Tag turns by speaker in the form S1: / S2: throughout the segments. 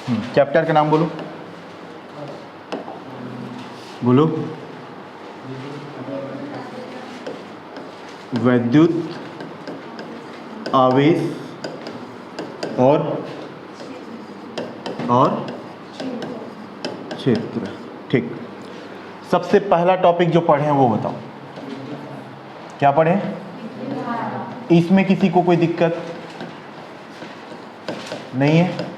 S1: Chapter का नाम बोलो, बोलो। वैद्युत आवेश और क्षेत्र। ठीक, सबसे पहला टॉपिक जो पढ़े हैं वो बताओ, क्या पढ़े? इसमें किसी को कोई दिक्कत नहीं है?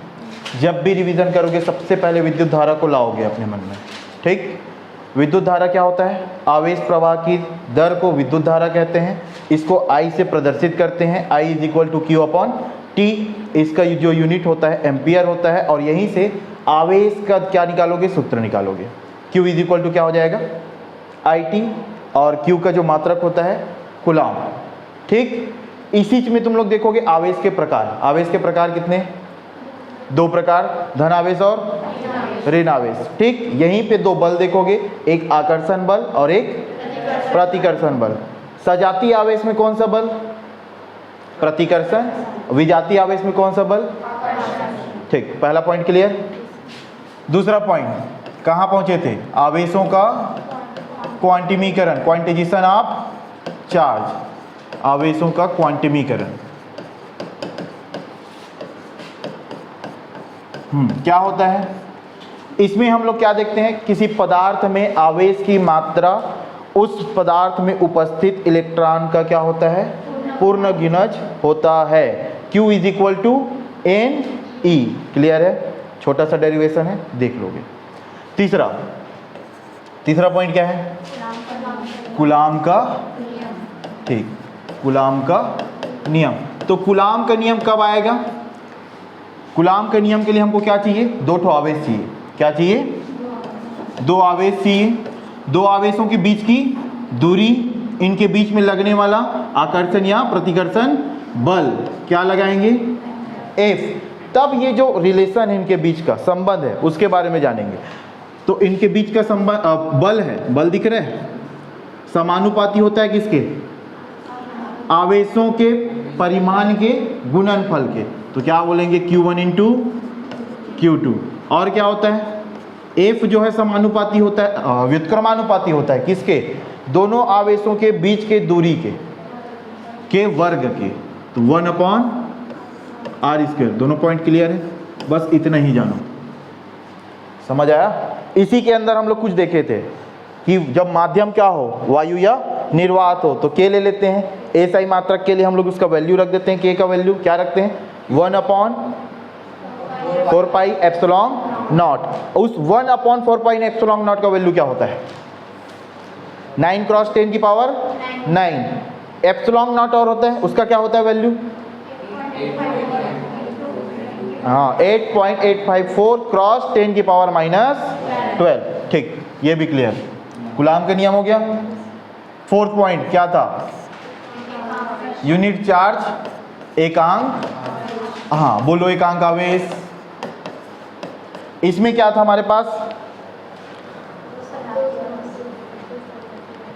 S1: जब भी रिवीजन करोगे सबसे पहले विद्युत धारा को लाओगे अपने मन में। ठीक, विद्युत धारा क्या होता है? आवेश प्रवाह की दर को विद्युत धारा कहते हैं। इसको I से प्रदर्शित करते हैं, I is equal to Q upon T। इसका जो यूनिट होता है एम्पियर होता है, और यहीं से आवेश का क्या निकालोगे? सूत्र निकालोगे। Q इज इक्वल टू क्या हो जाएगा? IT, और Q का जो मात्रक होता है कूलाम। ठीक, इसी में तुम लोग देखोगे आवेश के प्रकार। आवेश के प्रकार कितने? दो प्रकार, धन आवेश और ऋण आवेश। ठीक, यहीं पे दो बल देखोगे, एक आकर्षण बल और एक प्रतिकर्षण बल। सजातीय आवेश में कौन सा बल? प्रतिकर्षण। विजातीय आवेश में कौन सा बल? ठीक, पहला पॉइंट क्लियर। दूसरा पॉइंट, कहाँ पहुंचे थे? आवेशों का क्वांटिमीकरण, क्वांटिजेशन ऑफ चार्ज। आवेशों का क्वांटिमीकरण क्या होता है? इसमें हम लोग क्या देखते हैं? किसी पदार्थ में आवेश की मात्रा उस पदार्थ में उपस्थित इलेक्ट्रॉन का क्या होता है? पूर्ण गिनज होता है। Q is equal to NE। Clear है? छोटा सा डेरिवेशन है, देख लोगे। तीसरा पॉइंट क्या है? कूलाम का, ठीक, कूलाम का नियम। तो कूलाम का नियम कब आएगा? कूलाम के नियम के लिए हमको क्या चाहिए? दो ठो आवेश चाहिए। क्या चाहिए? दो आवेश चाहिए। दो आवेशों के बीच की दूरी, इनके बीच में लगने वाला आकर्षण या प्रतिकर्षण बल क्या लगाएंगे? F। तब ये जो रिलेशन है इनके बीच का संबंध है उसके बारे में जानेंगे। तो इनके बीच का संबंध बल है, बल दिख रहे हैं, समानुपाती होता है किसके? आवेशों के परिमाण के गुणनफल के। तो क्या बोलेंगे? Q1 into Q2। और क्या होता है? F जो है समानुपाती होता है, व्युत्क्रमानुपाती होता है किसके? दोनों आवेशों के बीच के दूरी के वर्ग के। तो 1 अपॉन R स्क्वायर। दोनों पॉइंट क्लियर है? बस इतना ही जानो। समझ आया? इसी के अंदर हम लोग कुछ देखे थे कि जब माध्यम क्या हो, वायु या निर्वात हो, तो K ले लेते हैं। SI मात्रक के लिए हम लोग उसका वैल्यू रख देते हैं। K का वैल्यू क्या रखते हैं? 1 अपॉन 4 पाई एप्सिलॉन नॉट। उस 1 अपॉन 4 पाई एप्सिलॉन नॉट का वैल्यू क्या होता है? 9 क्रॉस 10 की पावर 9। एप्सिलॉन नॉट और होता है, उसका क्या होता है वैल्यू? हाँ, 8.854 क्रॉस 10 की पावर -12। ठीक, ये भी क्लियर। कूलाम का नियम हो गया। फोर्थ पॉइंट क्या था? यूनिट चार्ज एकांक। हाँ, बोलो एकांक आवेश। इसमें क्या था हमारे पास?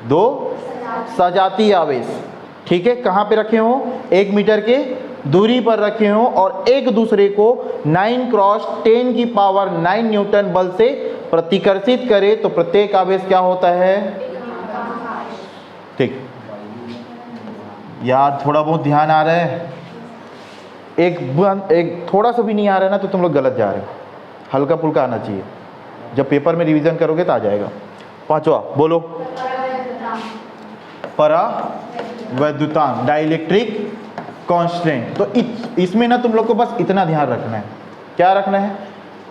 S1: दो सजातीय आवेश। ठीक है, कहाँ पे रखे हो? 1 मीटर के दूरी पर रखे हो और एक दूसरे को 9 क्रॉस 10 की पावर 9 न्यूटन बल से प्रतिकर्षित करे तो प्रत्येक आवेश क्या होता है? ठीक, यार थोड़ा बहुत ध्यान आ रहा है? एक थोड़ा सा भी नहीं आ रहा है ना तो तुम लोग गलत जा रहे हो। हल्का फुल्का आना चाहिए, जब पेपर में रिवीजन करोगे तो आ जाएगा। पांचवा बोलो, परावैद्युतांक, डाइलेक्ट्रिक कांस्टेंट। तो इसमें ना तुम लोग को बस इतना ध्यान रखना है। क्या रखना है?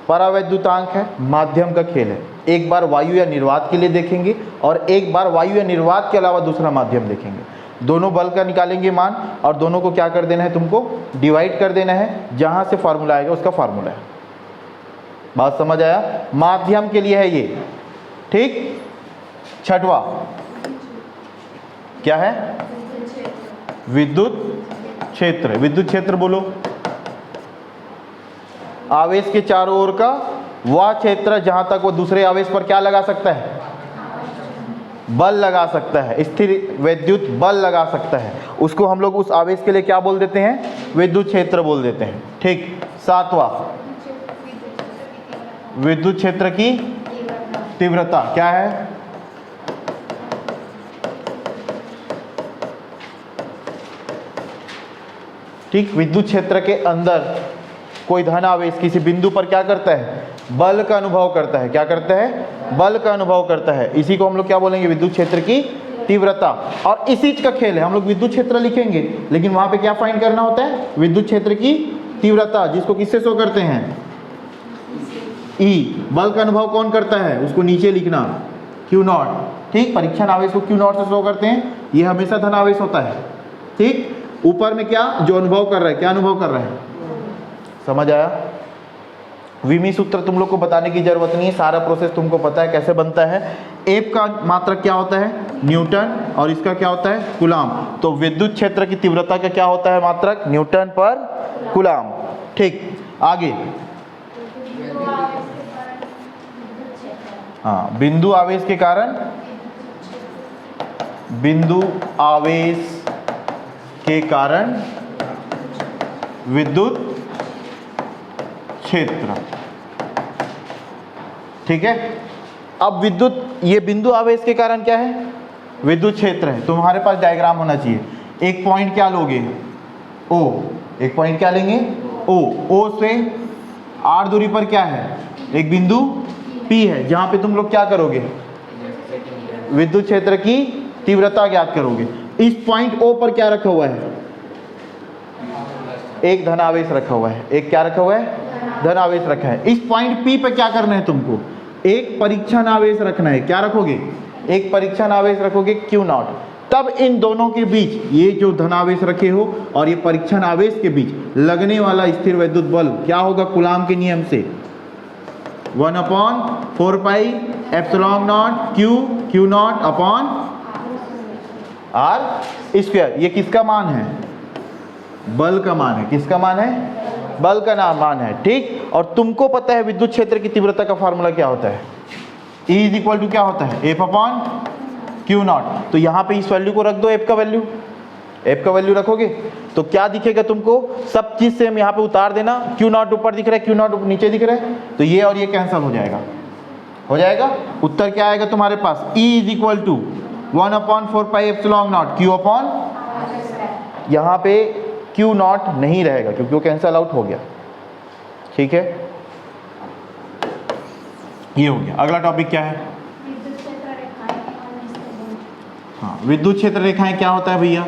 S1: परावैद्युतांक है, माध्यम का खेल है। एक बार वायु या निर्वात के लिए देखेंगे और एक बार वायु या निर्वात के अलावा दूसरा माध्यम देखेंगे। दोनों बल का निकालेंगे मान और दोनों को क्या कर देना है? तुमको डिवाइड कर देना है। जहां से फार्मूला आएगा उसका फार्मूला है। बात समझ आया? माध्यम के लिए है ये। ठीक, छठवा क्या है? विद्युत क्षेत्र। विद्युत क्षेत्र बोलो, आवेश के चारों ओर का वह क्षेत्र जहां तक वो दूसरे आवेश पर क्या लगा सकता है? बल लगा सकता है, स्थिर वैद्युत बल लगा सकता है। उसको हम लोग उस आवेश के लिए क्या बोल देते हैं? विद्युत क्षेत्र बोल देते हैं। ठीक, सातवां विद्युत क्षेत्र की तीव्रता क्या है? ठीक, विद्युत क्षेत्र के अंदर कोई धन आवेश किसी बिंदु पर क्या करता है? बल का अनुभव करता है। क्या करता है? बल का अनुभव करता है। इसी को हम लोग क्या बोलेंगे? विद्युत क्षेत्र की तीव्रता। और इसी का खेल है, हम लोग विद्युत क्षेत्र लिखेंगे लेकिन वहां पे क्या फाइंड करना होता है? विद्युत क्षेत्र की तीव्रता, जिसको किससे शो करते हैं? E। बल का अनुभव कौन करता है? उसको नीचे लिखना, Q0। ठीक, परीक्षण आवेश को Q0 से शो करते हैं। ये हमेशा धन आवेश होता है। ठीक, ऊपर में क्या जो अनुभव कर रहा है, क्या अनुभव कर रहा है? समझ आया? विमी सूत्र तुम लोग को बताने की जरूरत नहीं है, सारा प्रोसेस तुमको पता है कैसे बनता है। एफ का मात्रक क्या होता है? न्यूटन, और इसका क्या होता है? कूलाम। तो विद्युत क्षेत्र की तीव्रता का क्या होता है मात्रक? न्यूटन पर कूलाम। ठीक, आगे। हाँ, बिंदु आवेश के कारण, बिंदु आवेश के कारण विद्युत क्षेत्र। ठीक है, अब विद्युत, ये बिंदु आवेश के कारण क्या है? विद्युत क्षेत्र है। तुम्हारे पास डायग्राम होना चाहिए। एक पॉइंट क्या लोगे? O। एक पॉइंट क्या लेंगे? O। O से r दूरी पर क्या है? एक बिंदु P है, जहां पे तुम लोग क्या करोगे? विद्युत क्षेत्र की तीव्रता ज्ञात करोगे। इस पॉइंट O पर क्या रखा हुआ है? एक धन आवेश रखा हुआ है। एक क्या रखा हुआ है? धन आवेश रखा है। इस पॉइंट P पे क्या करना है तुमको? एक परीक्षण आवेश रखना है। क्या रखोगे? एक परीक्षण आवेश रखोगे Q0। तब इन दोनों के बीच, ये जो धन आवेश रखे हो और ये परीक्षण आवेश के बीच लगने वाला स्थिर विद्युत बल क्या होगा? कूलाम के नियम से 1/4πε0 Q0 अपॉन r स्क्वायर। ये किसका मान है? बल का मान है। किसका मान है? बल का मान है। ठीक, और तुमको पता है विद्युत क्षेत्र की तीव्रता का फार्मूला क्या होता है? E इज इक्वल टू क्या होता है? F upon Q0। तो यहाँ पे इस वैल्यू को रख दो, F का वैल्यू। F का वैल्यू रखोगे तो क्या दिखेगा तुमको? सब चीज से हम यहाँ पे उतार देना। Q0 ऊपर दिख रहा है, Q0 नीचे दिख रहा है, तो ये और ये कैंसिल हो जाएगा। हो जाएगा। उत्तर क्या आएगा तुम्हारे पास? E is equal to 1/4πε0 Q upon, यहाँ पे Q0 नहीं रहेगा क्योंकि वो कैंसल आउट हो गया। ठीक है, ये हो गया। अगला टॉपिक क्या है? हाँ, विद्युत क्षेत्र रेखाएं क्या होता है भैया?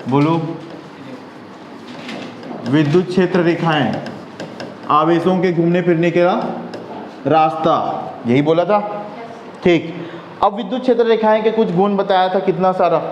S1: बोलो। विद्युत क्षेत्र रेखाएं आवेशों के घूमने फिरने का रास्ता, यही बोला था। ठीक, अब विद्युत क्षेत्र रेखाएं के कुछ गुण बताया था, कितना सारा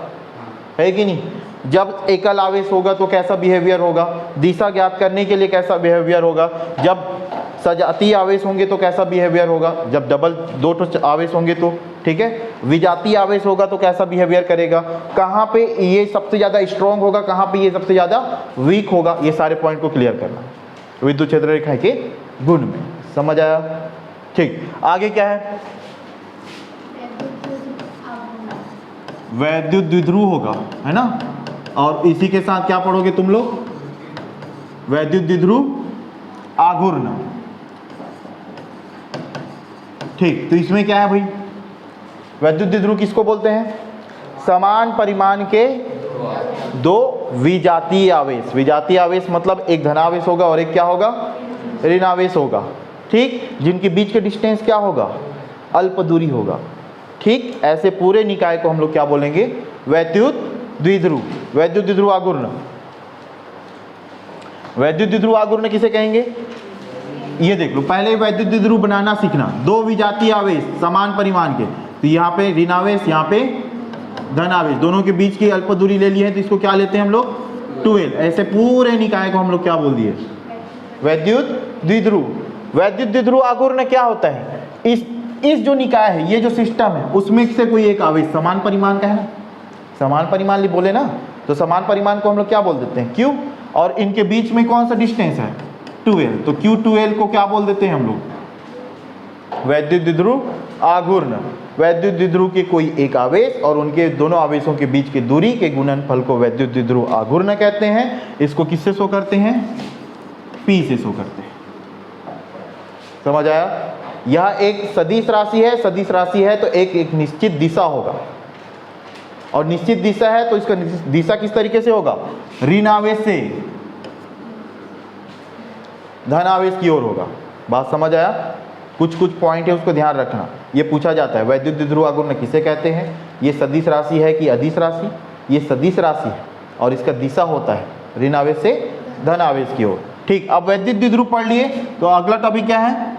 S1: है कि नहीं? जब एकल आवेश होगा तो कैसा बिहेवियर होगा? दिशा ज्ञात करने के लिए कैसा बिहेवियर होगा? जब सजातीय आवेश होंगे तो कैसा बिहेवियर होगा? जब डबल दो आवेश होंगे तो, ठीक है। विजातीय आवेश होगा तो कैसा बिहेवियर करेगा? कहाँ पे ये सबसे ज़्यादा स्ट्रॉन्ग होगा, कहाँ पे ये सबसे ज़्यादा वीक होगा? ये सारे पॉइंट को क्लियर करना विद्युत क्षेत्र रेखा के गुण में। समझ आया? ठीक, आगे क्या है? वैद्युत द्विध्रुव होगा, है ना। और इसी के साथ क्या पढ़ोगे तुम लोग? वैद्युत द्विध्रुव आघूर्ण। ठीक, तो इसमें क्या है भाई? वैद्युत द्विध्रुव किसको बोलते हैं? समान परिमाण के दो विजातीय आवेश। विजातीय आवेश मतलब एक धनावेश होगा और एक क्या होगा? ऋणावेश होगा। ठीक, जिनके बीच के डिस्टेंस क्या होगा? अल्प दूरी होगा। ठीक, ऐसे पूरे निकाय को हम लोग क्या बोलेंगे? वैद्युत द्विध्रुव। वैद्युत द्विध्रुव आघूर्ण। वैद्युत द्विध्रुव आघूर्ण किसे कहेंगे? ये देख लो, पहले वैद्युत द्विध्रुव बनाना सीखना। दो विजातीय आवेश समान परिमाण के, तो यहाँ पे ऋणावेश, यहाँ पे धनावेश, दोनों के बीच की अल्प दूरी ले ली है, तो इसको क्या लेते हैं हम लोग? 12। ऐसे पूरे निकाय को हम लोग क्या बोल दिए? वैद्युत द्विध्रुव। वैद्युत द्विध्रुव आघूर्ण क्या होता है? इस जो निकाय है, ये जो सिस्टम है, उसमें से कोई एक आवेश समान परिमाण का है ना, समान परिमाण बोले ना, तो समान परिमाण को हम लोग क्या बोल देते हैं? Q। और इनके बीच में कौन सा डिस्टेंस है? 12। तो Q12 को क्या बोल देते हैं हम लोग? वैद्युत द्विध्रुव आघूर्ण। वैद्युत द्विध्रुव के कोई एक आवेश और उनके दोनों आवेशों के बीच की दूरी के गुणनफल को वैद्युत द्विध्रुव आघूर्ण कहते हैं। इसको किससे शो करते हैं? P से शो करते हैं। समझ आया? यह एक सदिश राशि है, सदिश राशि है तो एक निश्चित दिशा होगा, और निश्चित दिशा है तो इसका दिशा किस तरीके से होगा? ऋण आवेश से धन आवेश की ओर होगा। बात समझ आया? कुछ कुछ पॉइंट है उसको ध्यान रखना, ये पूछा जाता है। वैद्युत द्विध्रुव आघूर्ण किसे कहते हैं? ये सदिश राशि है कि अदिश राशि? ये सदिश राशि है और इसका दिशा होता है ऋण आवेश से धन आवेश की ओर। ठीक, अब वैद्युत द्विध्रुव पढ़ लिए तो अगला टॉपिक क्या है?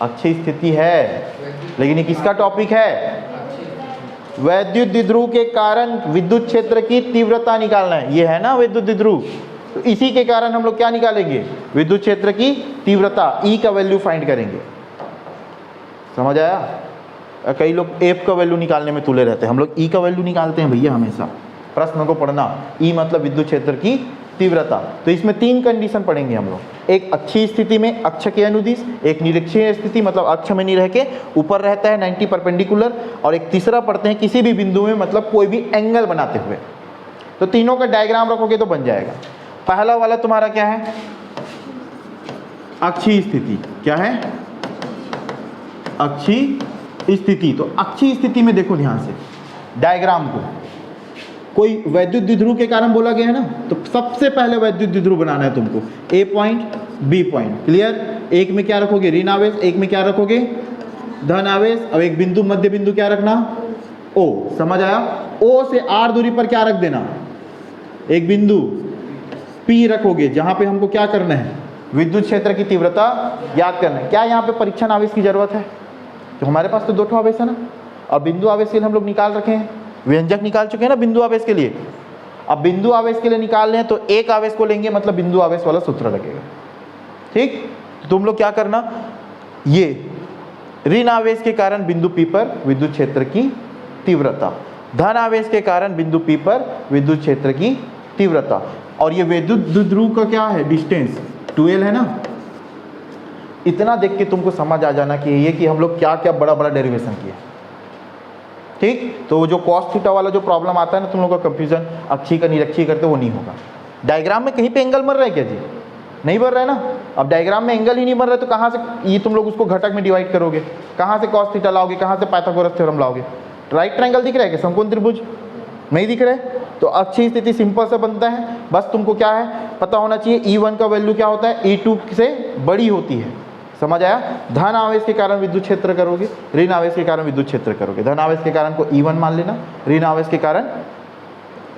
S1: अच्छी स्थिति है, लेकिन ये किसका टॉपिक है? वैद्युत द्विध्रुव के कारण विद्युत क्षेत्र की तीव्रता निकालना है। ये है ना वैद्युत द्विध्रुव, तो इसी के कारण हम लोग क्या निकालेंगे? विद्युत क्षेत्र की तीव्रता, ई का वैल्यू फाइंड करेंगे। समझ आया? कई लोग एफ का वैल्यू निकालने में तुले रहते हैं, हम लोग ई का वैल्यू निकालते हैं भैया हमेशा। प्रश्न को पढ़ना, ई मतलब विद्युत क्षेत्र की तीव्रता। तो इसमें 3 कंडीशन पढ़ेंगे हम लोग। एक अच्छी स्थिति में अक्ष के अनुदिश, एक निरक्षीय स्थिति मतलब अक्ष में नहीं रह के ऊपर रहता है 90 परपेंडिकुलर, और एक तीसरा पढ़ते हैं किसी भी बिंदु में मतलब कोई भी एंगल बनाते हुए। तो तीनों का डायग्राम रखोगे तो बन जाएगा। पहला वाला तुम्हारा क्या है? अक्षीय स्थिति। क्या है? अक्षीय स्थिति। तो अक्षीय स्थिति में देखो ध्यान से डायग्राम को, कोई वैद्युत द्विध्रुव के कारण बोला गया है ना, तो सबसे पहले वैद्युत द्विध्रुव बनाना है तुमको। ए पॉइंट, बी पॉइंट, क्लियर? एक में क्या रखोगे? ऋण आवेश, एक में क्या रखोगे? धन आवेश। अब एक बिंदु, मध्य बिंदु क्या रखना? ओ। समझ आया? ओ से आर दूरी पर क्या रख देना? एक बिंदु पी रखोगे, जहां पे हमको क्या करना है? विद्युत क्षेत्र की तीव्रता याद करना है। क्या यहाँ पे परीक्षण आवेश की जरूरत है? तो हमारे पास तो 2 आवेश है ना, और बिंदु आवेश के लिए हम लोग निकाल रखे हैं, व्यंजक निकाल चुके हैं ना बिंदु आवेश के लिए। अब बिंदु आवेश के लिए निकाल लें तो एक आवेश को लेंगे, मतलब बिंदु आवेश वाला सूत्र लगेगा। ठीक, तुम लोग क्या करना, ये ऋण आवेश के कारण बिंदु पी पर विद्युत क्षेत्र की तीव्रता, धन आवेश के कारण बिंदु पी पर विद्युत क्षेत्र की तीव्रता, और ये विद्युत द्विध्रुव का क्या है? डिस्टेंस 2l है ना। इतना देख के तुमको समझ आ जाना कि ये कि हम लोग क्या क्या बड़ा बड़ा डेरिवेशन किया। ठीक, तो वो जो cos थीटा वाला जो प्रॉब्लम आता है ना तुम लोग का कंफ्यूजन, अक्षीय का निरक्षीय करते वो नहीं होगा। डायग्राम में कहीं पे एंगल मर रहा है क्या जी? नहीं बन रहा है ना। अब डायग्राम में एंगल ही नहीं बन रहा है तो कहाँ से ये तुम लोग उसको घटक में डिवाइड करोगे? कहाँ से cos थीटा लाओगे? कहाँ से पाइथागोरस थ्योरम लाओगे? राइट ट्रायंगल दिख रहा है क्या? समकोण त्रिभुज नहीं दिख रहा है? तो अक्षीय स्थिति सिंपल से बनता है, बस तुमको क्या है पता होना चाहिए, E1 का वैल्यू क्या होता है? E2 से बड़ी होती है। समझ आया? धन आवेश के कारण विद्युत क्षेत्र करोगे, ऋण आवेश के कारण विद्युत क्षेत्र करोगे। धन आवेश के कारण को E1 मान लेना, ऋण आवेश के कारण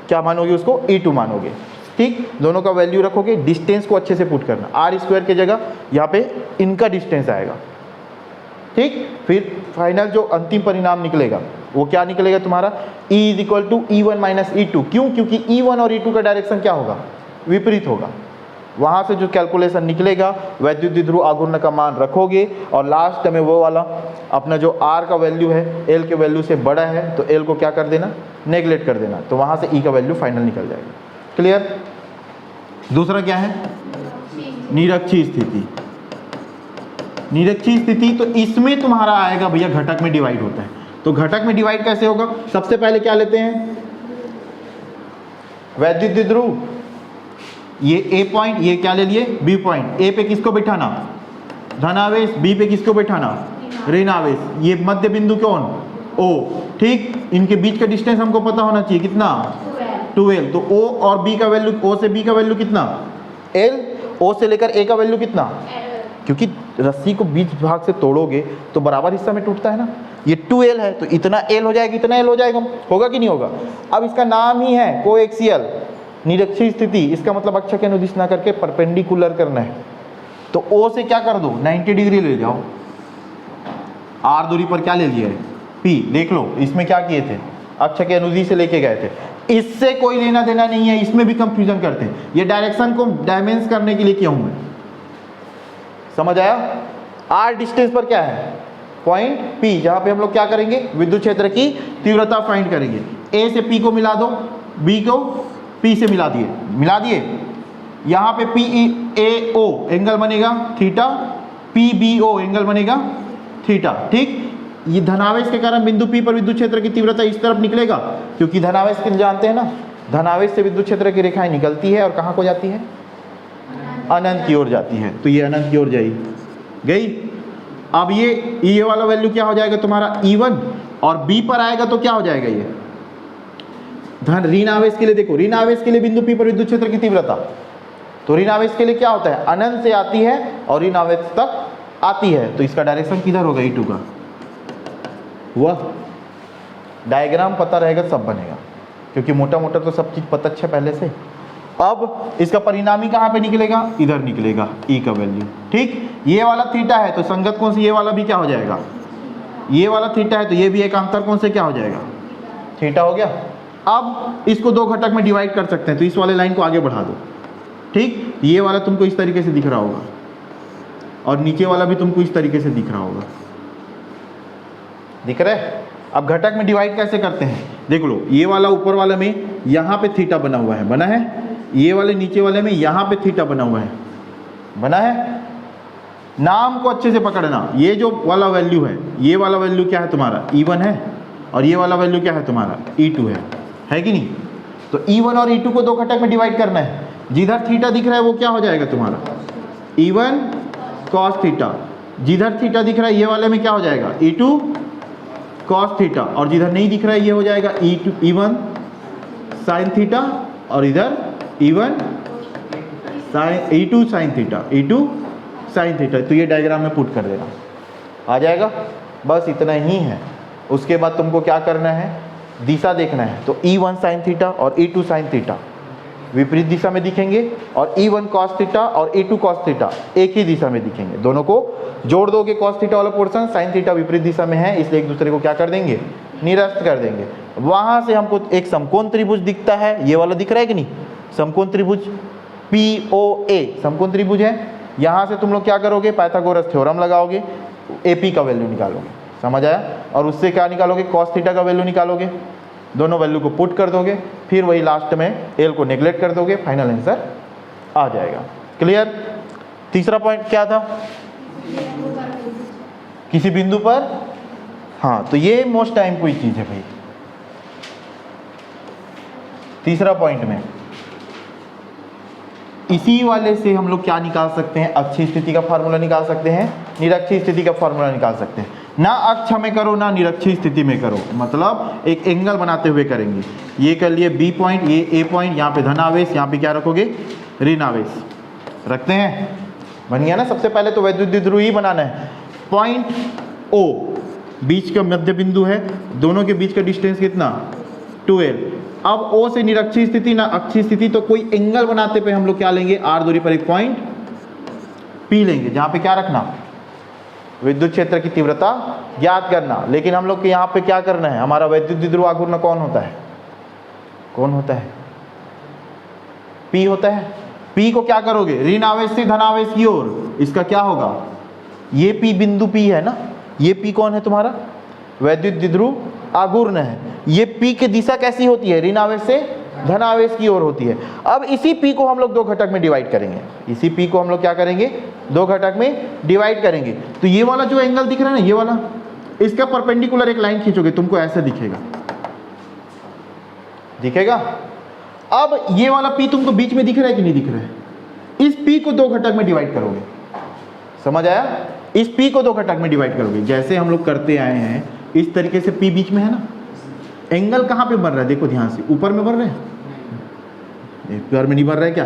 S1: क्या मानोगे? उसको E2 मानोगे। ठीक, दोनों का वैल्यू रखोगे, डिस्टेंस को अच्छे से पुट करना, आर स्क्वायर की जगह यहाँ पे इनका डिस्टेंस आएगा। ठीक, फिर फाइनल जो अंतिम परिणाम निकलेगा वो क्या निकलेगा तुम्हारा? E = E1 - E2। क्यों? क्योंकि E1 और E2 का डायरेक्शन क्या होगा? विपरीत होगा। वहाँ से जो कैलकुलेशन निकलेगा वैद्युत द्विध्रुव आघूर्ण का मान रखोगे, और लास्ट में वो वाला अपना जो R का वैल्यू है L के वैल्यू से बड़ा है तो L को क्या कर देना? नेगलेक्ट कर देना, तो वहाँ से E का वैल्यू फाइनल निकल जाएगा। क्लियर? दूसरा क्या है? निरक्षीय स्थिति। निरक्षीय स्थिति, तो इसमें तुम्हारा आएगा भैया घटक में डिवाइड होता है। तो घटक में डिवाइड कैसे होगा? सबसे पहले क्या लेते हैं? वैद्युत द्विध्रुव, ये ए पॉइंट, ये क्या ले लिए? B point. ए पे किसको बिठाना? धन आवेश। बी पे किसको बिठाना? ऋण आवेश। ये मध्य बिंदु कौन? ओ। ठीक, इनके बीच का डिस्टेंस हमको पता होना चाहिए, कितना? 2l। तो ओ और बी का वैल्यू, ओ से बी का वैल्यू कितना? l। ओ से लेकर ए का वैल्यू कितना? क्योंकि रस्सी को बीच भाग से तोड़ोगे तो बराबर हिस्सा में टूटता है ना। ये 2l है तो इतना l हो जाएगा, इतना l हो जाएगा, होगा कि नहीं होगा? अब इसका नाम ही है कोएक्सियल निरक्षीय स्थिति। इसका मतलब अक्ष के अनुदिश ना करके परपेंडिकुलर करना है। तो O से क्या कर दो? 90 डिग्री ले जाओ। R दूरी पर क्या ले लिया है? P। देख लो इसमें क्या किए थे? अक्ष के अनुदिश से लेके गए थे। इससे कोई लेना देना नहीं है, इसमें भी कंफ्यूजन करते हैं। ये डायरेक्शन को डायमेंस करने के लिए किया हूं मैं। समझ आया? R डिस्टेंस पर क्या है? पॉइंट P, जहां पे हम लोग क्या करेंगे? विद्युत क्षेत्र की तीव्रता फाइंड करेंगे। A से P को मिला दो, B को P से मिला दिए। यहाँ पे PEAO एंगल बनेगा थीटा, PBO एंगल बनेगा थीटा। ठीक, ये धनावेश के कारण बिंदु P पर विद्युत क्षेत्र की तीव्रता इस तरफ निकलेगा, क्योंकि धनावेश के जानते हैं ना, धनावेश से विद्युत क्षेत्र की रेखाएं निकलती है और कहाँ को जाती है? अनंत की ओर जाती है, तो ये अनंत की ओर गई। अब ये वाला वैल्यू क्या हो जाएगा तुम्हारा E1, और B पर आएगा तो क्या हो जाएगा ये धन ऋण आवेश के लिए। देखो ऋण आवेश के लिए बिंदु P पर विद्युत क्षेत्र की तीव्रता, तो ऋण आवेश के लिए क्या होता है, अनंत से आती है और ऋण आवेश तक आती है, तो इसका डायरेक्शन किधर होगा, E2 का। वह डायग्राम पता रहेगा सब बनेगा, क्योंकि मोटा मोटा तो सब चीज पता है पहले से। अब इसका परिणामी कहाँ पे निकलेगा, इधर निकलेगा E का वैल्यू। ठीक, ये वाला थीटा है तो संगत कोण से ये वाला भी क्या हो जाएगा, ये वाला थीटा है तो ये भी एकांतर कोण से क्या हो जाएगा, थीटा हो गया। अब इसको दो घटक में डिवाइड कर सकते हैं, तो इस वाले लाइन को आगे बढ़ा दो। ठीक, ये वाला तुमको इस तरीके से दिख रहा होगा और नीचे वाला भी तुमको इस तरीके से दिख रहा होगा, दिख रहा है। अब घटक में डिवाइड कैसे करते हैं, देख लो, ये वाला ऊपर वाले में यहाँ पे थीटा बना हुआ है, बना है। ये वाले नीचे वाले में यहाँ पे थीटा बना हुआ है, बना है। नाम को अच्छे से पकड़ना, ये जो वाला वैल्यू है, ये वाला वैल्यू क्या है तुम्हारा, E1 है, और ये वाला वैल्यू क्या है तुम्हारा, E2 है कि नहीं। तो E1 और E2 को दो घटक में डिवाइड करना है। जिधर थीटा दिख रहा है वो क्या हो जाएगा तुम्हारा, E1 cos थीटा। जिधर थीटा दिख रहा है ये वाले में क्या हो जाएगा, E2 cos थीटा, और जिधर नहीं दिख रहा है ये हो जाएगा E1 sin थीटा, और इधर E1 E2 sin theta, E2 sin theta. तो ये डायग्राम में पुट कर देना, आ जाएगा। बस इतना ही है। उसके बाद तुमको क्या करना है, दिशा देखना है। तो E1 sin थीटा और E2 sin थीटा विपरीत दिशा में दिखेंगे, और E1 cos थीटा और E2 cos थीटा एक ही दिशा में दिखेंगे। दोनों को जोड़ दोगे, cos थीटा वाला पोर्शन, sin थीटा विपरीत दिशा में है, इसलिए एक दूसरे को क्या कर देंगे, निरस्त कर देंगे। वहां से हमको एक समकोण त्रिभुज दिखता है, ये वाला दिख रहा है कि नहीं, समकोण त्रिभुज POA समकोण त्रिभुज है। यहाँ से तुम लोग क्या करोगे, पाइथागोरस थ्योरम लगाओगे, AP का वैल्यू निकालोगे, समझ आया। और उससे क्या निकालोगे, cos थीटा का वैल्यू निकालोगे, दोनों वैल्यू को पुट कर दोगे, फिर वही लास्ट में L को नेग्लेक्ट कर दोगे, फाइनल आंसर आ जाएगा। क्लियर। तीसरा पॉइंट क्या था, किसी बिंदु पर, हाँ, तो ये मोस्ट टाइम कोई चीज है भाई। तीसरा पॉइंट में इसी वाले से हम लोग क्या निकाल सकते हैं, अक्षीय स्थिति का फार्मूला निकाल सकते हैं, निरक्षीय स्थिति का फार्मूला निकाल सकते हैं। ना अक्ष में करो ना निरक्षीय स्थिति में करो, मतलब एक एंगल बनाते हुए करेंगे। ये कर लिए B पॉइंट, ये A पॉइंट, यहाँ पे धन आवेश, यहाँ पे क्या रखोगे, ऋण आवेश रखते हैं, बन गया ना। सबसे पहले तो वैद्युत द्विध्रुव ही बनाना है। पॉइंट O बीच का मध्य बिंदु है, दोनों के बीच का डिस्टेंस कितना, 2L। अब O से निरक्षीय स्थिति ना अक्षीय स्थिति, तो कोई एंगल बनाते पे हम लोग क्या लेंगे, R दूरी पर एक पॉइंट P लेंगे, जहाँ पे क्या रखना, विद्युत क्षेत्र की तीव्रता ज्ञात करना। लेकिन हम लोग के यहाँ पे क्या करना है, हमारा वैद्युत द्विध्रुव आघूर्ण कौन होता है, कौन होता है, P होता है। P को क्या करोगे, ऋण आवेश से धन आवेश की ओर, इसका क्या होगा, ये P बिंदु P है ना, ये P कौन है तुम्हारा, वैद्युत द्विध्रुव आघूर्ण है। ये P की दिशा कैसी होती है, ऋण आवेश से धन आवेश की ओर होती है। अब इसी P को हम लोग दो घटक में डिवाइड करेंगे, इसी P को हम लोग क्या करेंगे, दो घटक में डिवाइड करेंगे। तो ये वाला जो एंगल दिख रहा है ना, ये वाला, इसका परपेंडिकुलर एक लाइन खींचोगे, तुमको ऐसे दिखेगा, दिखेगा। अब ये वाला P तुमको बीच में दिख रहा है कि नहीं दिख रहा है, इस P को दो घटक में डिवाइड करोगे, समझ आया। इस P को दो घटक में डिवाइड करोगे, जैसे हम लोग करते आए हैं इस तरीके से। P बीच में है ना, एंगल कहाँ पे बन रहा है, देखो ध्यान से, ऊपर में बन रहा है, ऊपर में नहीं बन रहा है क्या,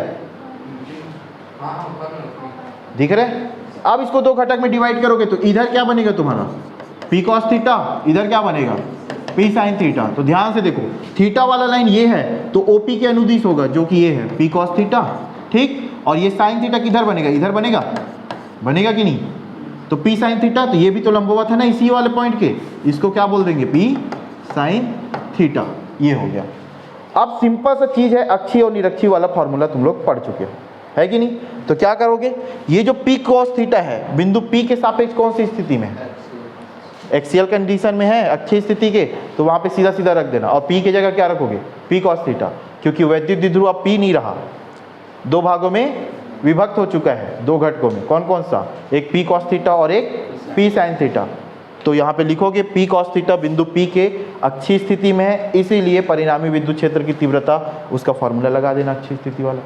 S1: दिख रहा है। अब इसको दो घटक में डिवाइड करोगे तो इधर क्या बनेगा तुम्हारा, P cos थीटा, इधर क्या बनेगा, P sin थीटा। तो ध्यान से देखो, थीटा वाला लाइन ये है तो OP के अनुदिश होगा, जो कि ये है P cos थीटा, ठीक। और ये sin थीटा किधर बनेगा, इधर बनेगा, बनेगा कि नहीं। तो P sin थीटा, तो ये भी तो लंबवत है ना इसी वाले पॉइंट के, इसको क्या बोल देंगे, P sin थीटा। ये हो गया। अब सिंपल सा चीज है, अक्षीय और निरक्षीय वाला फॉर्मूला तुम लोग पढ़ चुके हो, है कि नहीं। तो क्या करोगे, ये जो P cos थीटा है, बिंदु P के सापेक्ष कौन सी स्थिति में है, एक्सियल कंडीशन में है, अक्षीय स्थिति के, तो वहां पे सीधा सीधा रख देना। और P की जगह क्या रखोगे, P cos थीटा, क्योंकि वैद्युत द्विध्रुव अब P नहीं रहा, दो भागों में विभक्त हो चुका है, दो घटकों में। कौन कौन सा, एक P cos थीटा और एक P sin थीटा। तो यहाँ पे लिखोगे P cos थीटा बिंदु P के अक्षीय स्थिति में है, इसीलिए परिणामी विद्युत क्षेत्र की तीव्रता, उसका फॉर्मूला लगा देना अक्षीय स्थिति वाला।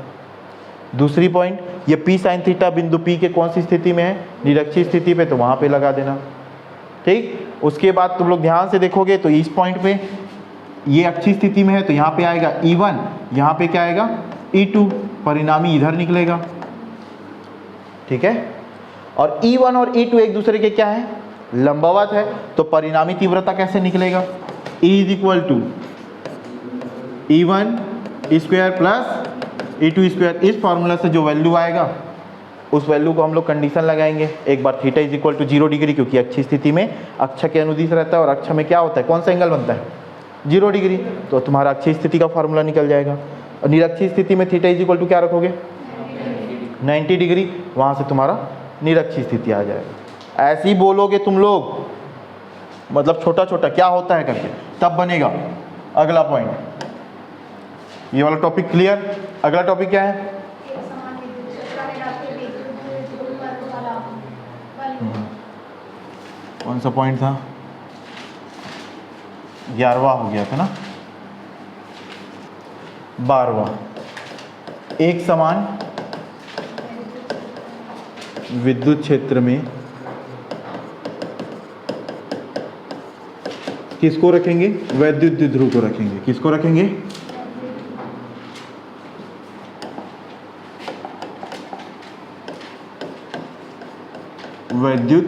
S1: दूसरी पॉइंट, ये P sin थीटा बिंदु P के कौन सी स्थिति में है, निरक्षीय स्थिति पे, तो वहां पे लगा देना। ठीक, उसके बाद तुम लोग ध्यान से देखोगे तो इस पॉइंट पे ये अक्षीय स्थिति में है तो यहाँ पे आएगा E1, यहाँ पे क्या आएगा E2, परिणामी इधर निकलेगा। ठीक है, और E1 और E2 एक दूसरे के क्या है, लंबवत है, तो परिणामी तीव्रता कैसे निकलेगा, E is equal to E1 square plus E2 square. इस फॉर्मूला से जो वैल्यू आएगा उस वैल्यू को हम लोग कंडीशन लगाएंगे। एक बार theta is equal to 0 degree, क्योंकि अक्षीय स्थिति में अक्ष के अनुदिश रहता है और अक्ष में क्या होता है, कौन सा एंगल बनता है, 0 डिग्री, तो तुम्हारा अक्षीय स्थिति का फॉर्मूला निकल जाएगा। और निरक्षीय स्थिति में थीटा इज इक्वल टू क्या रखोगे, 90 डिग्री, वहाँ से तुम्हारा निरक्षीय स्थिति आ जाएगा। ऐसे ही बोलोगे तुम लोग, मतलब छोटा छोटा क्या होता है करके, तब बनेगा अगला पॉइंट। ये वाला टॉपिक क्लियर। अगला टॉपिक क्या है, कौन सा पॉइंट था, 11वां हो गया था ना, 12वां। एक समान विद्युत क्षेत्र में किसको रखेंगे, वैद्युत द्विध्रुव को रखेंगे। किसको रखेंगे, वैद्युत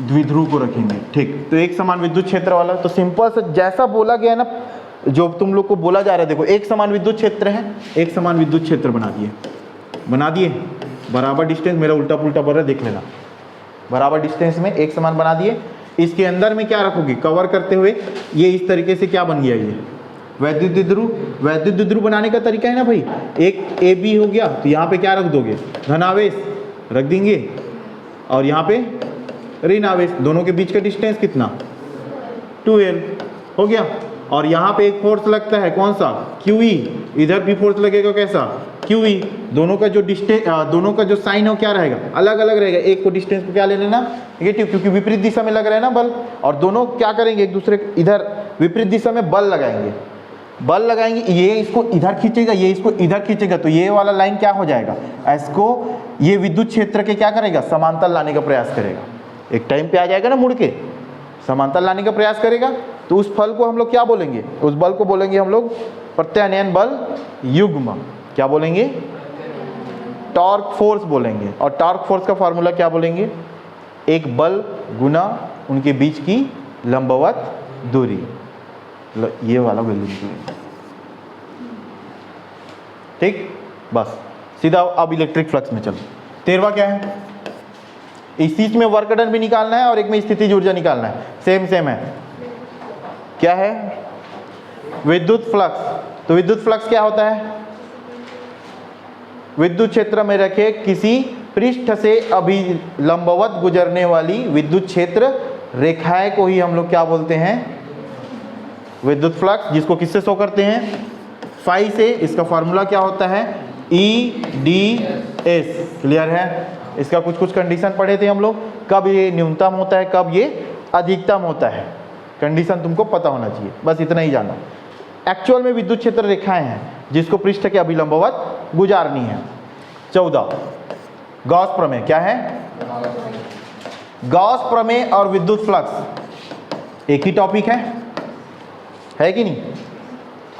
S1: द्विध्रुव को रखेंगे। ठीक, तो एक समान विद्युत क्षेत्र वाला, तो सिंपल से जैसा बोला गया ना, जो तुम लोग को बोला जा रहा है, देखो एक समान विद्युत क्षेत्र है, एक समान विद्युत क्षेत्र बना दिए, बराबर डिस्टेंस, मेरा उल्टा पुल्टा बोल रहा है, देख लेना, बराबर डिस्टेंस में एक समान बना दिए। इसके अंदर में क्या रखोगे, कवर करते हुए ये इस तरीके से क्या बन गया, ये वैद्युत द्विध्रुव। वैद्युत द्विध्रुव बनाने का तरीका है ना भाई, एक ए बी हो गया, तो यहाँ पे क्या रख दोगे, धनावेश रख देंगे, और यहाँ पे ऋण आवेश, दोनों के बीच का डिस्टेंस कितना, 2L हो गया। और यहाँ पे एक फोर्स लगता है, कौन सा, QE, इधर भी फोर्स लगेगा, कैसा, QE। दोनों का जो डिस्टेंस, दोनों का जो साइन है वो क्या रहेगा, अलग अलग रहेगा। एक को डिस्टेंस को क्या ले लेना, नेगेटिव, क्योंकि विपरीत दिशा में लग रहा है ना बल, और दोनों क्या करेंगे, एक दूसरे इधर विपरीत दिशा में बल लगाएंगे, ये इसको इधर खींचेगा, ये इसको इधर खींचेगा, तो ये वाला लाइन क्या हो जाएगा, इसको ये विद्युत क्षेत्र के क्या करेगा, समांतर लाने का प्रयास करेगा। एक टाइम पे आ जाएगा ना, मुड़ के समांतर लाने का प्रयास करेगा, तो उस फल को हम लोग क्या बोलेंगे, उस बल को बोलेंगे हम लोग प्रत्यानयन बल युग्म। क्या बोलेंगे, टॉर्क फोर्स बोलेंगे। और टॉर्क फोर्स का फॉर्मूला क्या बोलेंगे, एक बल गुना उनके बीच की लंबवत दूरी, ये वाला वैल्यू निकलेगा। ठीक, बस सीधा अब इलेक्ट्रिक फ्लक्स में चलो। 13वां क्या है, इस चीज में वर्क डन भी निकालना है और एक में स्थितिज ऊर्जा निकालना है, सेम है। क्या है, विद्युत फ्लक्स। तो विद्युत फ्लक्स क्या होता है, विद्युत क्षेत्र में रखे किसी पृष्ठ से अभिलंबवत गुजरने वाली विद्युत क्षेत्र रेखाएं को ही हम लोग क्या बोलते हैं, विद्युत फ्लक्स, जिसको किससे शो करते हैं, फाई से। इसका फॉर्मूला क्या होता है, EDS। क्लियर है, इसका कुछ कंडीशन पढ़े थे हम लोग, कब ये न्यूनतम होता है, कब ये अधिकतम होता है, कंडीशन तुमको पता होना चाहिए, बस इतना ही जाना। एक्चुअल में विद्युत क्षेत्र रेखाएं हैं जिसको पृष्ठ के अभिलंबवत गुजारनी है। 14 गॉस प्रमेय। क्या है, गॉस प्रमेय और विद्युत फ्लक्स एक ही टॉपिक है कि नहीं।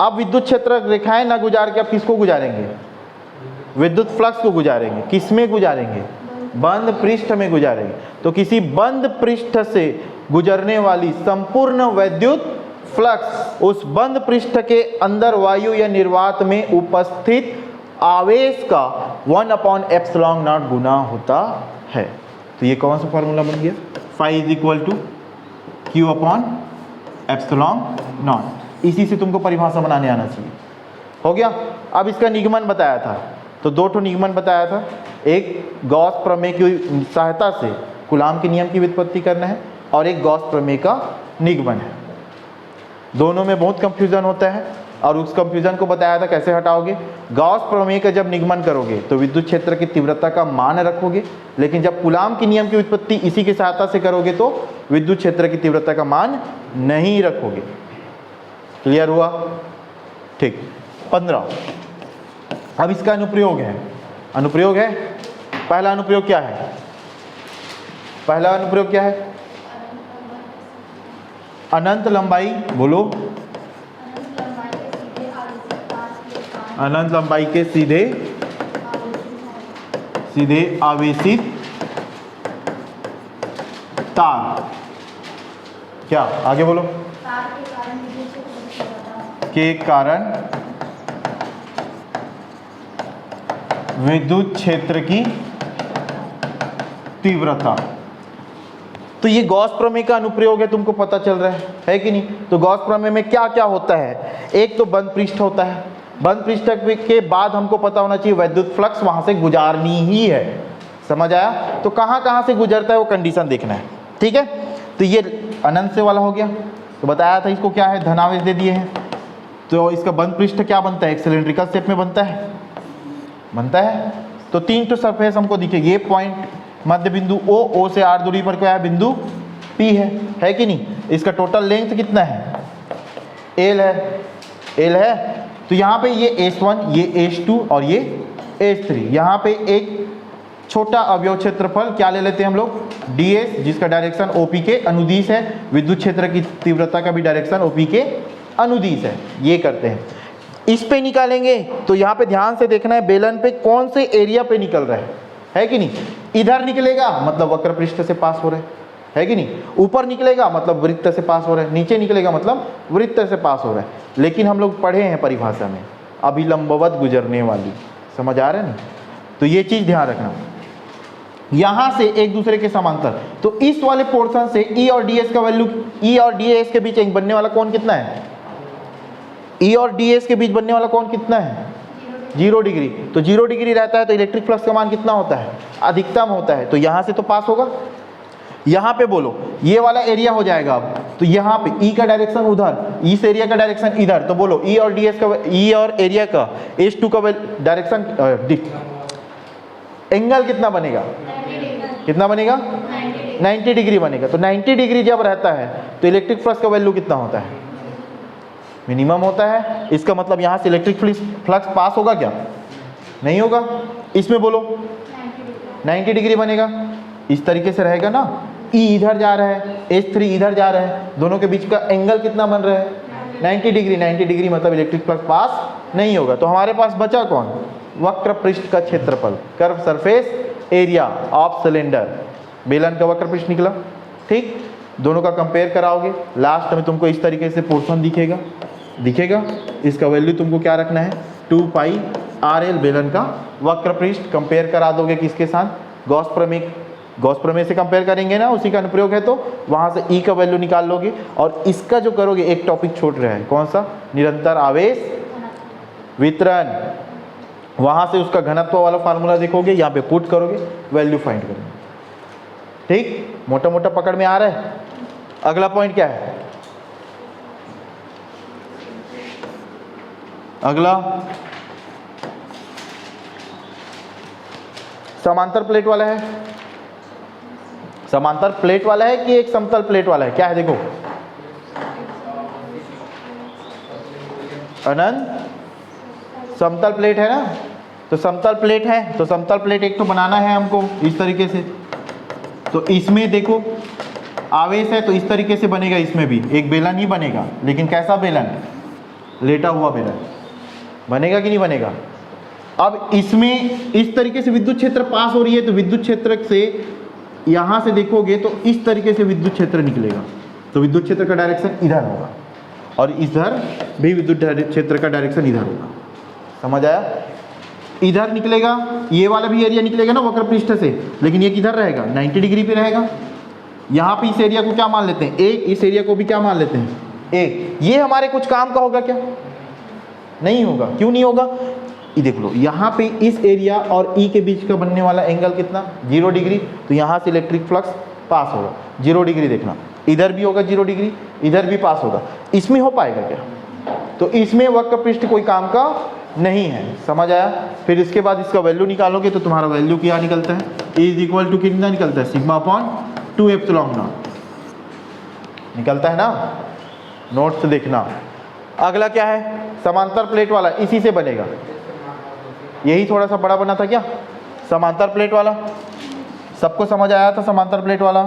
S1: अब विद्युत क्षेत्र रेखाएं ना गुजार के अब किसको गुजारेंगे, विद्युत फ्लक्स को गुजारेंगे। किस में गुजारेंगे, बंद पृष्ठ में गुजारेंगे। तो किसी बंद पृष्ठ से गुजरने वाली संपूर्ण वैद्युत फ्लक्स उस बंद पृष्ठ के अंदर वायु या निर्वात में उपस्थित आवेश का 1/ε0 गुना होता है। तो ये कौन सा फॉर्मूला बन गया, phi is equal to Q/ε0। इसी से तुमको परिभाषा बनाने आना चाहिए। हो गया। अब इसका निगमन बताया था, तो 2 ठो निगमन बताया था। एक गॉस प्रमेय की सहायता से कूलाम के नियम की व्युत्पत्ति करना है, और एक गॉस प्रमेय का निगमन है। दोनों में बहुत कंफ्यूजन होता है, और उस कंफ्यूजन को बताया था कैसे हटाओगे। गॉस प्रमेय का जब निगमन करोगे तो विद्युत क्षेत्र की तीव्रता का मान रखोगे, लेकिन जब कूलाम के नियम की व्युत्पत्ति इसी की सहायता से करोगे तो विद्युत क्षेत्र की तीव्रता का मान नहीं रखोगे। क्लियर हुआ, ठीक। 15 अब इसका अनुप्रयोग है, अनुप्रयोग है, पहला अनुप्रयोग क्या है? पहला अनुप्रयोग क्या है? अनंत लंबाई, बोलो, अनंत लंबाई के सीधे आवेशित तार, क्या आगे बोलो, के कारण विद्युत क्षेत्र की तीव्रता। तो ये गॉस प्रमेय का अनुप्रयोग है, तुमको पता चल रहा है कि नहीं? तो गॉस प्रमेय में क्या क्या होता है? एक तो बंद पृष्ठ होता है, बंद पृष्ठ के बाद हमको पता होना चाहिए विद्युत फ्लक्स वहां से गुजारनी ही है, समझ आया? तो कहां कहां से गुजरता है वो कंडीशन देखना है, ठीक है? तो ये अनंत से वाला हो गया, तो बताया था इसको क्या है, धनावेश दे दिए हैं, तो इसका बंद पृष्ठ क्या बनता है? एक सिलेंड्रिकल शेप में बनता है, बनता है। तो 3 तो सरफेस हमको दिखेगी, ये पॉइंट मध्य बिंदु O से r दूरी पर क्या है? बिंदु P है कि नहीं? इसका टोटल लेंथ कितना है? L है। तो यहाँ पे ये S1, ये S2 और ये S3, यहाँ पे एक छोटा अवयव क्षेत्रफल क्या ले लेते हैं हम लोग? ds, जिसका डायरेक्शन OP के अनुदिश है, विद्युत क्षेत्र की तीव्रता का भी डायरेक्शन OP के अनुदिश है, ये करते हैं। इस पे निकालेंगे तो यहाँ पे ध्यान से देखना है, बेलन पे कौन से एरिया पे निकल रहा है कि नहीं? इधर निकलेगा मतलब वक्र पृष्ठ से पास हो रहा है कि नहीं? ऊपर निकलेगा मतलब वृत्त से पास हो रहा है, नीचे निकलेगा मतलब वृत्त से पास हो रहा है। लेकिन हम लोग पढ़े हैं परिभाषा में अभिलंबवत गुजरने वाली, समझ आ रहा है ना? तो ये चीज ध्यान रखना, यहां से एक दूसरे के समांतर। तो इस वाले पोर्शन से E और ds का वैल्यू, E और ds के बीच बनने वाला कोण कितना है? E और ds के बीच बनने वाला कोण कितना है? 0 डिग्री। तो 0 डिग्री रहता है तो इलेक्ट्रिक फ्लक्स का मान कितना होता है? अधिकतम होता है। तो यहाँ से तो पास होगा, यहाँ पे बोलो ये वाला एरिया हो जाएगा अब, तो यहाँ पे E का डायरेक्शन उधर, इस एरिया का डायरेक्शन इधर, तो बोलो E और ds का, E और एरिया का S2 का डायरेक्शन एंगल कितना बनेगा? कितना बनेगा? 90 डिग्री बनेगा। तो 90 डिग्री जब रहता है तो इलेक्ट्रिक फ्लक्स का वैल्यू कितना होता है? मिनिमम होता है। इसका मतलब यहाँ से इलेक्ट्रिक फ्लक्स पास होगा क्या? नहीं होगा। इसमें बोलो 90 डिग्री बनेगा, इस तरीके से रहेगा ना। E इधर जा रहा है, S3 इधर जा रहा है, दोनों के बीच का एंगल कितना बन रहा है? 90 डिग्री। 90 डिग्री मतलब इलेक्ट्रिक फ्लक्स पास नहीं होगा। तो हमारे पास बचा कौन? वक्र पृष्ठ का क्षेत्रफल, curve surface area of cylinder. बेलन का वक्र पृष्ठ निकला, ठीक। दोनों का कंपेयर कराओगे, लास्ट में तुमको इस तरीके से पोर्शन दिखेगा। इसका वैल्यू तुमको क्या रखना है? 2 पाई RL बेलन का वक्र पृष्ठ। कंपेयर करा दोगे किसके साथ? गॉस प्रमेय से कंपेयर करेंगे ना, उसी का अनुप्रयोग है। तो वहां से E का वैल्यू निकाल लोगे। और इसका जो करोगे, एक टॉपिक छोड़ रहा है, कौन सा? निरंतर आवेश वितरण। वहां से उसका घनत्व वाला फार्मूला देखोगे, यहाँ पे पुट करोगे, वैल्यू फाइंड करोगे, ठीक। मोटा मोटा पकड़ में आ रहा है। अगला पॉइंट क्या है? अगला समांतर प्लेट वाला है। समांतर प्लेट वाला है कि एक समतल प्लेट वाला है? क्या है देखो, अनंत समतल प्लेट है ना। तो समतल प्लेट है, तो समतल प्लेट एक तो बनाना है हमको इस तरीके से। तो इसमें देखो आवेश है, तो इस तरीके से बनेगा। इसमें भी एक बेलन ही बनेगा, लेकिन कैसा बेलन? लेटा हुआ बेलन बनेगा कि नहीं बनेगा? अब इसमें इस तरीके से विद्युत क्षेत्र पास हो रही है, तो विद्युत क्षेत्र से यहां से देखोगे तो इस तरीके से विद्युत क्षेत्र निकलेगा। तो विद्युत क्षेत्र का डायरेक्शन इधर होगा, और इधर भी विद्युत क्षेत्र का डायरेक्शन इधर होगा। समझ आया? इधर निकलेगा, ये वाला भी एरिया निकलेगा ना वक्र पृष्ठ से, लेकिन ये किधर रहेगा? 90 डिग्री पे रहेगा। यहाँ पे इस एरिया को क्या मान लेते हैं? एक। इस एरिया को भी क्या मान लेते हैं? एक। ये हमारे कुछ काम का होगा क्या? नहीं होगा। क्यों नहीं होगा? ये देख लो, यहाँ पे इस एरिया और E के बीच का बनने वाला एंगल कितना? 0 डिग्री। तो यहाँ से इलेक्ट्रिक फ्लक्स पास होगा 0 डिग्री। देखना, इधर भी होगा 0 डिग्री, इधर भी पास होगा। इसमें हो पाएगा क्या? तो इसमें वक्र पृष्ठ कोई काम का नहीं है। समझ आया? फिर इसके बाद इसका वैल्यू निकालोगे तो तुम्हारा वैल्यू क्या निकलता है? E इज इक्वल टू कितना निकलता है? सिग्मा अपॉन 2 एप्सिलॉन नॉट निकलता है ना। नोट से देखना। अगला क्या है? समांतर प्लेट वाला, इसी से बनेगा। यही थोड़ा सा बड़ा बना था क्या, समांतर प्लेट वाला। सबको समझ आया था समांतर प्लेट वाला,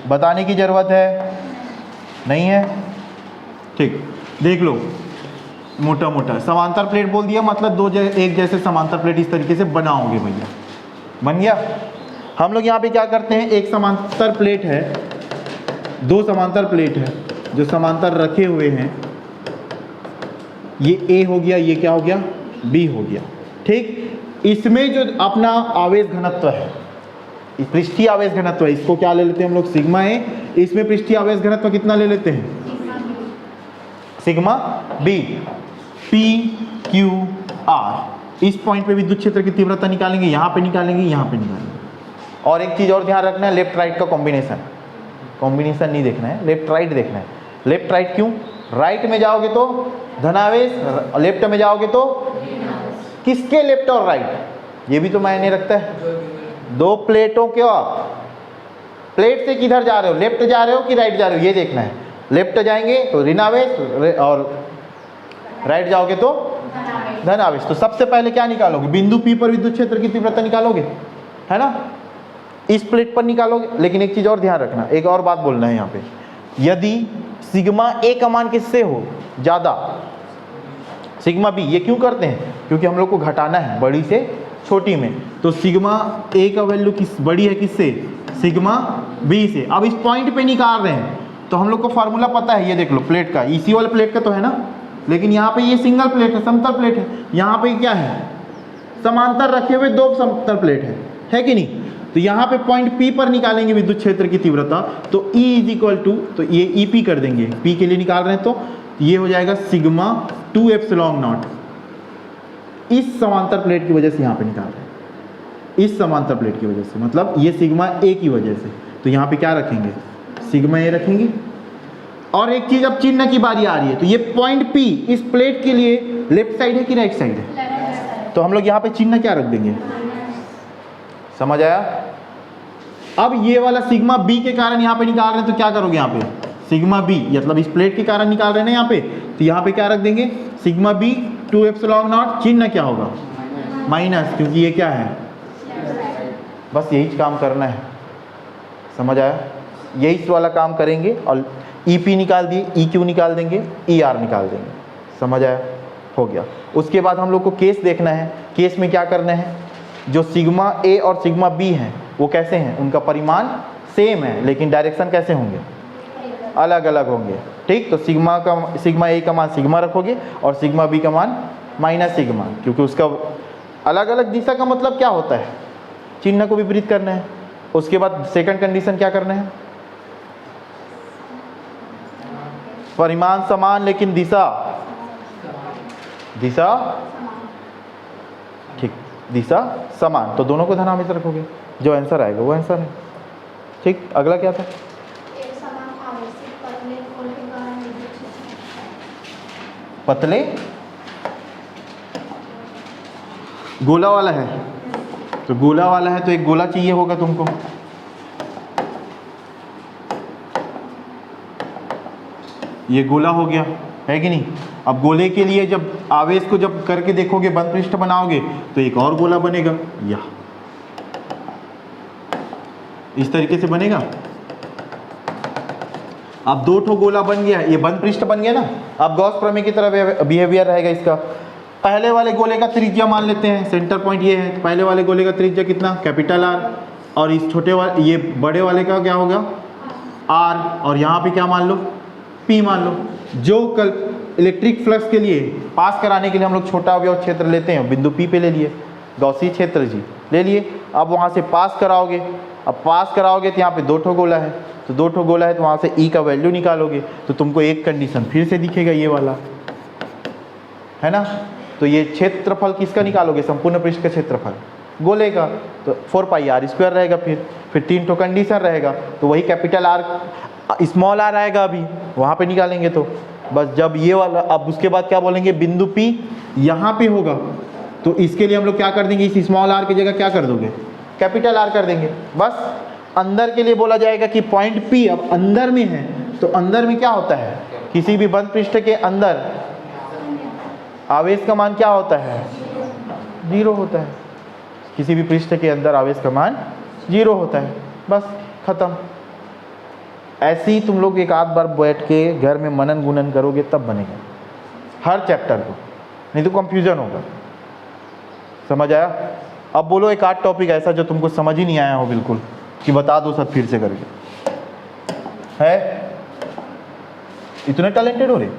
S1: बताने की ज़रूरत है नहीं है? ठीक, देख लो, मोटा मोटा समांतर प्लेट बोल दिया मतलब दो एक जैसे समांतर प्लेट इस तरीके से बनाओगे भैया, बन गया। हम लोग यहाँ पे क्या करते हैं, एक समांतर प्लेट है, दो समांतर प्लेट है जो समांतर रखे हुए हैं, ये A हो गया, ये क्या हो गया, B हो गया। ठीक, इसमें जो अपना आवेश घनत्व है, पृष्ठीय आवेश घनत्व है, इसको क्या ले लेते हैं हम लोग, सिग्मा A। इसमें पृष्ठीय आवेश घनत्व कितना ले लेते हैं, sigma B। P Q R, इस पॉइंट पे विद्युत क्षेत्र की तीव्रता निकालेंगे, यहाँ पे निकालेंगे, यहाँ पे निकालेंगे। और एक चीज़ और ध्यान रखना है, लेफ्ट राइट का कॉम्बिनेशन कॉम्बिनेशन नहीं देखना है, लेफ्ट राइट देखना है। लेफ्ट राइट क्यों, राइट में जाओगे तो धनावेश, लेफ्ट में जाओगे तो किसके लेफ्ट और राइट, ये भी तो मायने रखता है। दो प्लेटों के, प्लेट से किधर जा रहे हो, लेफ्ट जा रहे हो कि राइट जा रहे हो, ये देखना है। लेफ्ट जाएंगे तो ऋणावेश और राइट जाओगे तो धनावेश। तो सबसे पहले क्या निकालोगे, बिंदु P पर विद्युत क्षेत्र की तीव्रता निकालोगे, है ना, इस प्लेट पर निकालोगे। लेकिन एक चीज और ध्यान रखना, एक और बात बोलना है यहाँ पे, यदि सिग्मा A का मान किससे हो ज्यादा, सिग्मा B, ये क्यों करते हैं, क्योंकि हम लोग को घटाना है बड़ी से छोटी में, तो सिग्मा A का वैल्यू किस बड़ी है किससे, सिग्मा B से। अब इस पॉइंट पे निकाल रहे हैं तो हम लोग को फार्मूला पता है, ये देख लो प्लेट का, इसी वाले प्लेट का तो है ना, लेकिन यहाँ पे ये सिंगल प्लेट है, समतल प्लेट है, यहाँ पे क्या है, समांतर रखे हुए दो समतल प्लेट है कि नहीं। तो यहाँ पे पॉइंट P पर निकालेंगे विद्युत क्षेत्र की तीव्रता, तो E इज इक्वल टू, तो ये EP कर देंगे, P के लिए निकाल रहे हैं तो ये हो जाएगा सिग्मा 2 एप्सिलॉन नॉट, इस समांतर प्लेट की वजह से यहाँ पे निकाल रहे हैं, इस समांतर प्लेट की वजह से, मतलब ये सिग्मा A की वजह से। तो यहाँ पे क्या रखेंगे, सिग्मा A रखेंगे। और एक चीज, अब चिन्ह की बारी आ रही है, तो ये पॉइंट P इस प्लेट के लिए लेफ्ट साइड है कि राइट साइड है, तो हम लोग यहाँ पे चिन्ह क्या रख देंगे, समझ आया। अब ये वाला सिग्मा B के कारण यहाँ पे निकाल रहे हैं, तो क्या करोगे यहाँ पे, सिग्मा B मतलब इस प्लेट के कारण निकाल रहे हैं ना यहाँ पे, तो यहाँ पे क्या रख देंगे, सिग्मा B 2 एप्सिलॉन नॉट, चिन्ह क्या होगा, माइनस, क्योंकि ये क्या है, बस यही काम करना है, समझ आया। यही वाला काम करेंगे और EP निकाल दिए, EQ निकाल देंगे, ER निकाल देंगे, समझ आया, हो गया। उसके बाद हम लोग को केस देखना है, केस में क्या करना है, जो सिग्मा A और सिग्मा B हैं वो कैसे हैं, उनका परिमाण सेम है लेकिन डायरेक्शन कैसे होंगे, अलग अलग होंगे। ठीक, तो सिग्मा A का मान सिग्मा रखोगे और सिग्मा B का मान माइनस सिग्मा, क्योंकि उसका अलग अलग दिशा का मतलब क्या होता है, चिन्ह को विपरीत करना है। उसके बाद सेकंड कंडीशन क्या करना है, परिमाण समान लेकिन दिशा ठीक, दिशा समान, तो दोनों को धनावेश रखोगे, जो आंसर आएगा वो आंसर है। ठीक, अगला क्या था, पतले गोला वाला है, तो गोला वाला है तो एक गोला चाहिए होगा तुमको, ये गोला हो गया, है कि नहीं। अब गोले के लिए जब आवेश को जब करके देखोगे, बंद पृष्ठ बनाओगे तो एक और गोला बनेगा, या इस तरीके से बनेगा। अब दो ठो गोला बन गया, ये बंद पृष्ठ बन गया ना। अब गॉस प्रमेय की तरह बिहेवियर रहेगा इसका। पहले वाले गोले का त्रिज्या मान लेते हैं, सेंटर पॉइंट ये है, पहले वाले गोले का त्रिज्या कितना, कैपिटल R, और इस छोटे वाले, ये बड़े वाले का क्या होगा, R, और यहाँ पे क्या मान लो, P मान लो। जो कल इलेक्ट्रिक फ्लक्स के लिए पास कराने के लिए हम लोग छोटा अवयव क्षेत्र लेते हैं, बिंदु P पे ले लिए, गॉसी क्षेत्र जी ले लिए। अब वहाँ से पास कराओगे, अब पास कराओगे तो यहाँ पे दो ठो गोला है, तो दो ठो गोला है तो वहाँ से E का वैल्यू निकालोगे, तो तुमको एक कंडीशन फिर से दिखेगा, ये वाला है ना। तो ये क्षेत्रफल किसका निकालोगे, संपूर्ण पृष्ठ का क्षेत्रफल गोले का, तो 4 पाई R स्क्वायर रहेगा। फिर तीन ठो कंडीशन रहेगा, तो वही कैपिटल R स्मॉल r आएगा, अभी वहाँ पे निकालेंगे। तो बस जब ये वाला, अब उसके बाद क्या बोलेंगे, बिंदु P यहाँ पे होगा, तो इसके लिए हम लोग क्या कर देंगे, इस स्मॉल r की जगह क्या कर दोगे, कैपिटल R कर देंगे। बस अंदर के लिए बोला जाएगा कि पॉइंट P अब अंदर में है, तो अंदर में क्या होता है, किसी भी बंद पृष्ठ के अंदर आवेश का मान क्या होता है, जीरो होता है, किसी भी पृष्ठ के अंदर आवेश का मान जीरो होता है, बस खत्म। ऐसे ही तुम लोग एक आध बार बैठ के घर में मनन गुणन करोगे तब बनेगा हर चैप्टर को, नहीं तो कंफ्यूजन होगा। समझ आया? अब बोलो एक आध टॉपिक ऐसा जो तुमको समझ ही नहीं आया हो बिल्कुल, कि बता दो सब फिर से करके। है इतने टैलेंटेड हो रहे?